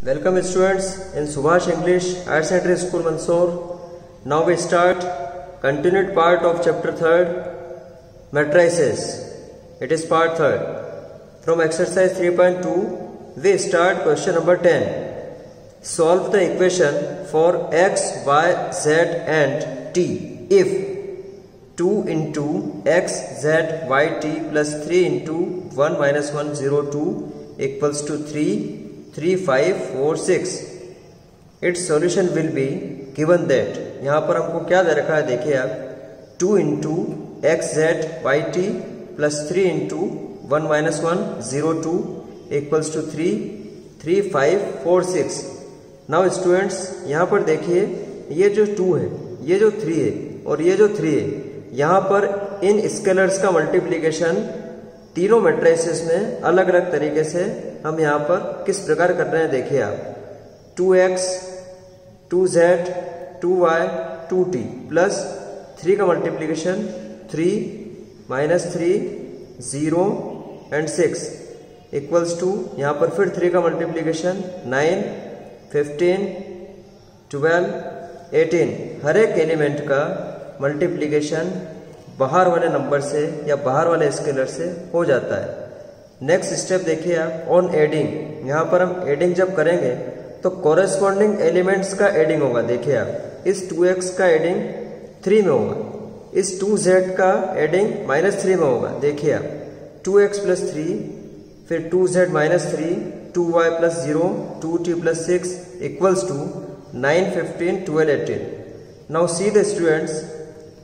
Welcome students in Subhash English Higher Secondary School Mandsaur. Now we start continued part of chapter 3rd matrices. It is part 3rd. From exercise 3.2 we start question number 10. Solve the equation for x, y, z and t if 2 into x, z, y, t plus 3 into 1 minus 1, 0, 2 equals to 3, 3, 5, 4, 6. Its solution will be given that. यहाँ पर हमको क्या दे रखा है देखिए आप 2 into x, z, y, t plus 3 into 1 minus 1, 0, 2 equals to 3, 3, 5, 4, 6. Now students यहाँ पर देखिए ये जो 2 है, ये जो 3 है और ये जो 3 है, यहाँ पर इन स्केलर्स का मल्टीप्लिकेशन तीनों मैट्रिसेस में अलग अलग तरीके से हम यहाँ पर किस प्रकार कर रहे हैं देखिए आप 2x, 2z, 2y, 2t plus 3 का मल्टीप्लिकेशन 3, -3, 0 एंड 6 इक्वल्स टू यहाँ पर फिर 3 का मल्टीप्लिकेशन 9, 15, 12, 18. हर एक एलिमेंट का मल्टीप्लिकेशन बाहर वाले नंबर से या बाहर वाले स्केलर से हो जाता है. नेक्स्ट स्टेप देखिए आप ऑन एडिंग. यहाँ पर हम एडिंग जब करेंगे तो कोरेस्पॉन्डिंग एलिमेंट्स का एडिंग होगा. देखिए आप इस 2x का एडिंग 3 में होगा, इस 2z का एडिंग -3 में होगा. देखिए आप 2x प्लस 3 फिर 2z -3 2y plus 0 2t plus 6 equals to 9, 15, 12, 18. Now see the students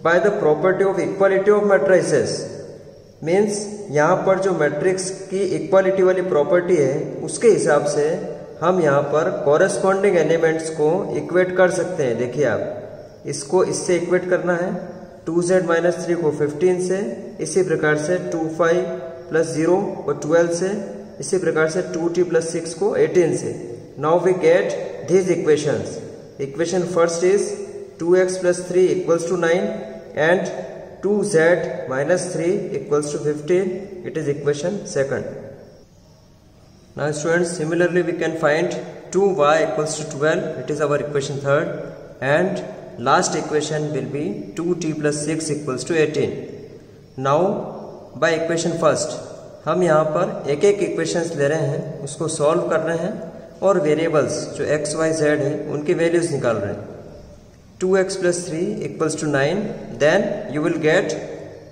by the property of equality of matrices means यहाँ पर जो मैट्रिक्स की इक्वालिटी वाली प्रॉपर्टी है उसके हिसाब से हम यहाँ पर कॉरेस्पॉन्डिंग एलिमेंट्स को इक्वेट कर सकते हैं. देखिए आप इसको इससे इक्वेट करना है 2z -3 को 15 से, इसी प्रकार से 25 प्लस 0 को 12 से, इसी प्रकार से 2t प्लस 6 को 18 से. Now we get these equations. Equation first is 2x plus 3 equals to 9 and 2z minus 3 equals to 15. It is equation second. Now students, similarly we can find 2y equals to 12. It is our equation third. And last equation will be 2t plus 6 equals to 18. Now by equation first हम यहाँ पर एक एक equations ले रहे हैं, उसको solve कर रहे हैं और वेरिएबल्स जो x, y, z है उनकी वैल्यूज निकाल रहे हैं. 2x plus 3 equals to 9. Then you will get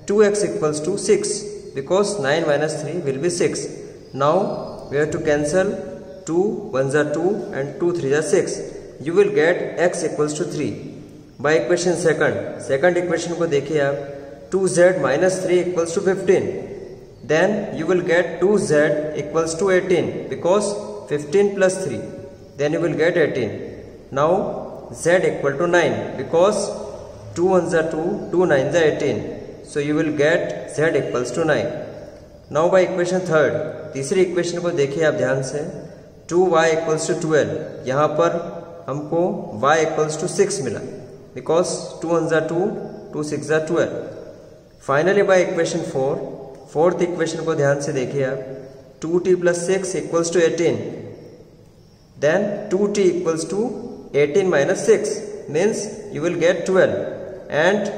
2x equals to 6 because 9 minus 3 will be 6. Now we have to cancel 2 1s are 2 and 2 3s are 6. You will get x equals to 3. By equation second equation को देखिए आप 2z minus 3 equals to 15. Then you will get 2z equals to 18 because 15 plus 3. Then you will get 18. Now z equal to 9 because 2 1s are 2, 2 9s are 18. So you will get z equals to 9. Now by equation third, तीसरी equation को देखिए आप ध्यान से 2y equals to 12. यहाँ पर हमको y equals to 6 मिला because 2 1s are 2, 2 6s are 12. Finally by equation 4, fourth equation को ध्यान से देखिए आप 2t plus 6 equals to 18. Then 2t equals to 18 minus 6 means you will get 12 and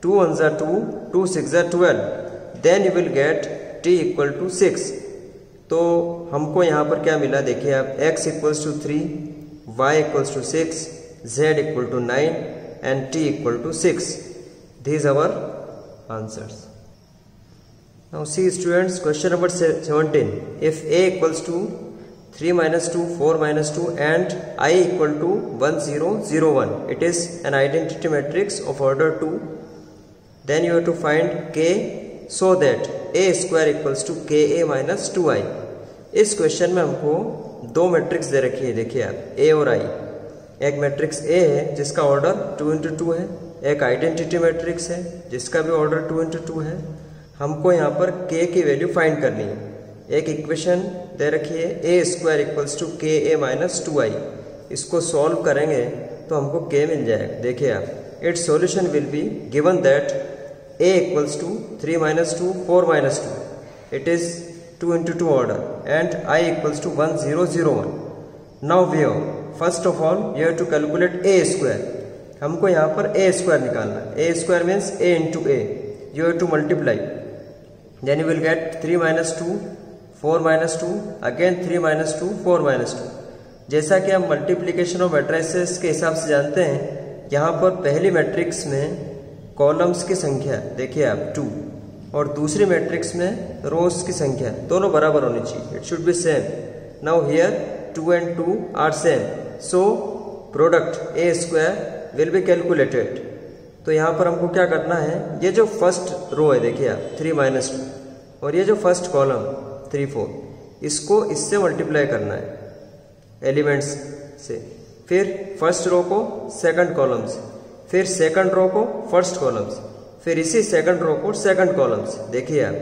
2 1s are 2, 2 6s are 12. Then you will get t equal to 6. तो हमको यहाँ पर क्या मिला देखिए आप x equals to 3, y equals to 6, z equal to 9 and t equal to 6. These are our answers. Now see students question number 17. If a equals to 3 minus 2, 4 minus 2 and I equal to 1, 0, 0, 1. It is an identity matrix of order 2. Then you have to find k so that a square equals to ka minus 2i. इस question में हमको दो matrix दे रखी है. देखिए आप a और i. एक मैट्रिक्स a है जिसका ऑर्डर 2 into 2 है, एक आइडेंटिटी मैट्रिक्स है जिसका भी ऑर्डर 2 into 2 है. हमको यहाँ पर k की वैल्यू फाइंड करनी है. एक इक्वेशन दे रखी है a square equals to ka minus 2i. इसको सॉल्व करेंगे तो हमको k मिल जाएगा. देखिए आप its solution will be given that a equals to 3 minus 2, 4 minus 2. It is 2 into 2 order and I equals to 1, 0, 0, 1. Now we first of all you have to calculate A square. हमको यहाँ पर A square निकालना है। A square means A into A, you have to multiply, then you will get 3 - 2 4 - 2 again 3 - 2 4 - 2। जैसा कि हम multiplication of matrices के हिसाब से जानते हैं, यहाँ पर पहली मैट्रिक्स में कॉलम्स की संख्या देखिए आप 2 और दूसरी मैट्रिक्स में रोज की संख्या दोनों बराबर होनी चाहिए, it should be same. Now here 2 and 2 are same, so product A square will be calculated. तो यहाँ पर हमको क्या करना है, ये जो फर्स्ट रो है देखिए आप 3 - 2 और ये जो फर्स्ट कॉलम 3 4, इसको इससे मल्टीप्लाई करना है एलिमेंट्स से, फिर फर्स्ट रो को सेकंड कॉलम से, फिर सेकंड रो को फर्स्ट कॉलम से, फिर इसी सेकंड रो को सेकंड कॉलम से। देखिए आप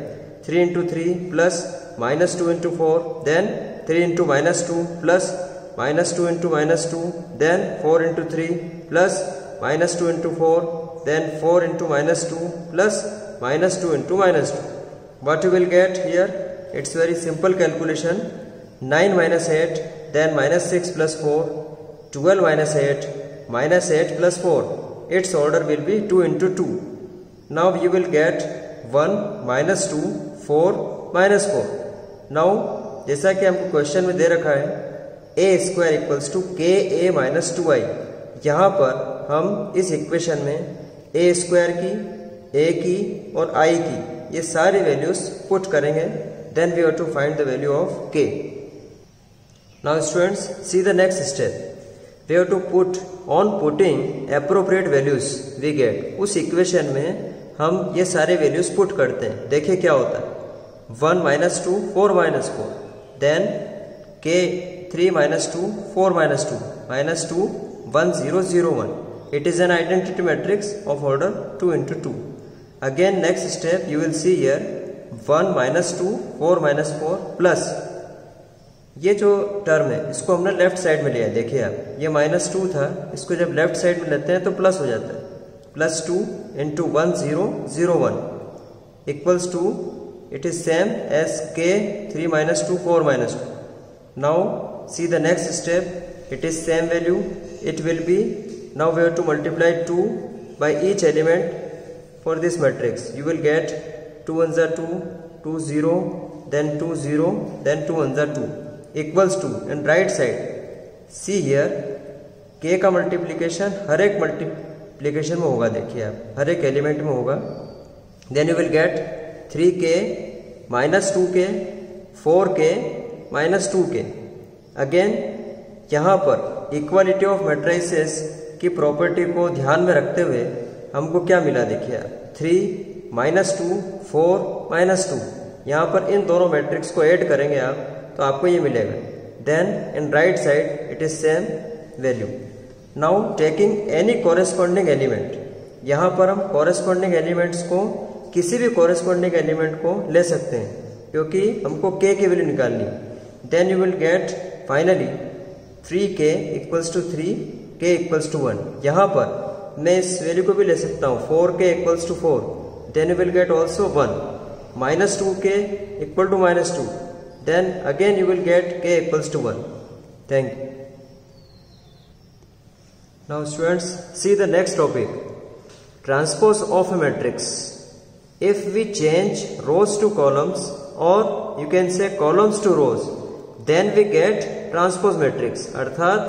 3 × 3 plus -2 × 4, then 3 × -2 plus -2 × -2, then 4 × 3 plus -2 × 4, then 4 × -2 plus -2 × -2. What you will get here? It's very simple calculation. 9 - 8, then -6 plus 4, 12 - 8, -8 plus 4. Its order will be 2 × 2. Now you will get 1 - 2 4 -4. Now जैसा कि हमको question में दे रखा है a square equals to ka - 2i, यहाँ पर हम इस इक्वेशन में ए स्क्वायर की, ए की और आई की ये सारी वैल्यूज पुट करेंगे, then we have to find the value of K. Now students see the next step, we have to put on putting appropriate values we get. उस इक्वेशन में हम ये सारे वैल्यूज पुट करते हैं, देखिए क्या होता है। 1 - 2 4 -4, देन के 3 - 2 4 -2 -2 1 0 0 1. It is an identity matrix of order 2 × 2. Again next step you will see here 1 - 2 4 -4 plus ये जो टर्म है इसको हमने लेफ्ट साइड में लिया है। देखिए आप ये -2 था, इसको जब लेफ्ट साइड में लेते हैं तो प्लस हो जाता है, +2 × 1 0 0 1 equals to, it is same as k 3 - 2 4 -2. Now see the next step, it is same value, it will be, now we have to multiply 2 by each element for this matrix. You will get 2 1s are 2, 2 0, then 2 0, then 2 1s are 2 equals to, and right side see here k का multiplication हर एक multiplication में होगा, देखिए आप हर एक element में होगा। Then you will get 3k -2k 4k -2k। Again यहाँ पर इक्वालिटी ऑफ मैट्रिसेस की प्रॉपर्टी को ध्यान में रखते हुए हमको क्या मिला, देखिए 3 -2 4 -2, यहाँ पर इन दोनों मैट्रिक्स को ऐड करेंगे आप तो आपको ये मिलेगा। Then in right side it is same value. Now taking any corresponding element, यहाँ पर हम कॉरेस्पॉन्डिंग एलिमेंट्स को किसी भी कॉरेस्पॉन्डिंग एलिमेंट को ले सकते हैं क्योंकि हमको k की वैल्यू निकालनी है। Then you will get finally 3k = 3, k = 1। यहाँ पर मैं इस वैल्यू को भी ले सकता हूँ 4k = 4, then you will get also 1 -2k = -2, then again you will get k = 1. Thank you. Now students see the next topic, transpose of a matrix. If we change rows to columns or you can say columns to rows, then we get transpose matrix. अर्थात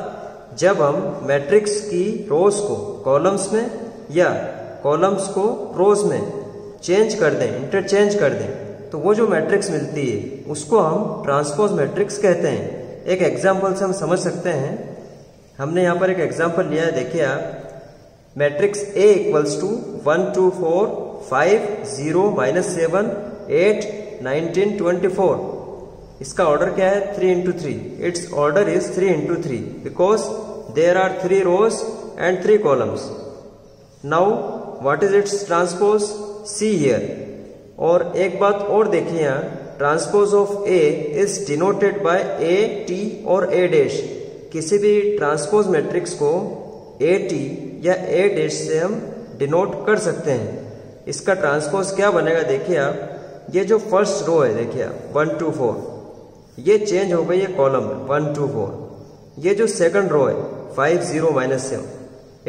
जब हम matrix की रोज को columns में या columns को रोज में change कर दें, इंटरचेंज कर दें, तो वो जो मैट्रिक्स मिलती है उसको हम ट्रांसपोज मैट्रिक्स कहते हैं। एक एग्जांपल से हम समझ सकते हैं। हमने यहाँ पर एक एग्जांपल लिया है, देखिए आप मैट्रिक्स A = 1 2 4 5 0 -7 8 19 24। इसका ऑर्डर क्या है, 3 × 3। Its order is 3 × 3 because there are 3 rows and 3 columns. Now what is its transpose, see here. और एक बात और देखिए यहाँ, transpose of A is denoted by A T और ए डैश। किसी भी ट्रांसपोज मैट्रिक्स को ए टी या ए डैश से हम डिनोट कर सकते हैं। इसका ट्रांसपोज क्या बनेगा, देखिए आप ये जो फर्स्ट रो है देखिए आप 1 2 4, ये चेंज हो गई है कॉलम 1 2 4। ये जो सेकंड रो है 5 0 -7,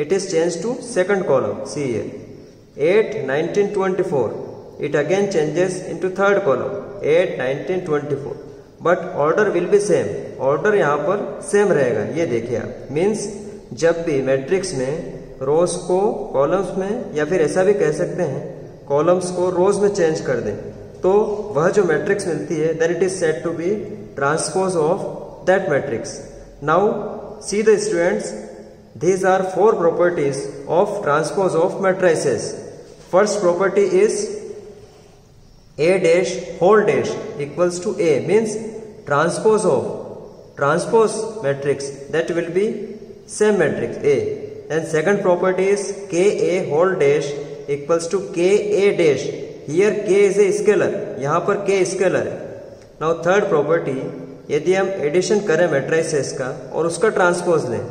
it is changed to second column. See here 8 19 24, it again changes into third column 8 19 24, but order will be same. order यहाँ पर सेम रहेगा. ये देखिए आप, मीन्स जब भी मैट्रिक्स में रोज को कॉलम्स में, या फिर ऐसा भी कह सकते हैं कॉलम्स को रोज में चेंज कर दें, तो वह जो मैट्रिक्स मिलती है then it is said to be transpose of that matrix. Now see the students, these are 4 properties of transpose of matrices. First property is A dash whole dash equals to A, means transpose of transpose matrix, that will be same matrix A. And second property is KA whole dash equals to KA dash. Here K is a scalar, यहाँ पर K scalar है. Now third property, यदि हम addition करें matrices का और उसका transpose लें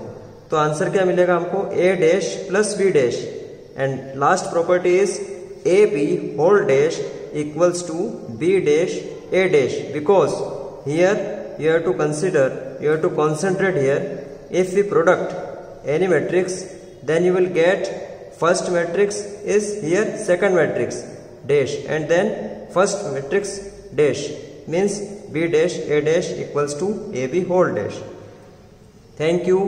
तो आंसर क्या मिलेगा हमको, A dash plus B dash. And last property is AB whole dash equals to B dash A dash. Because here you have to consider, you have to concentrate here, if we product any matrix then you will get first matrix is here second matrix dash, and then first matrix dash, means B dash A dash equals to AB whole dash. Thank you.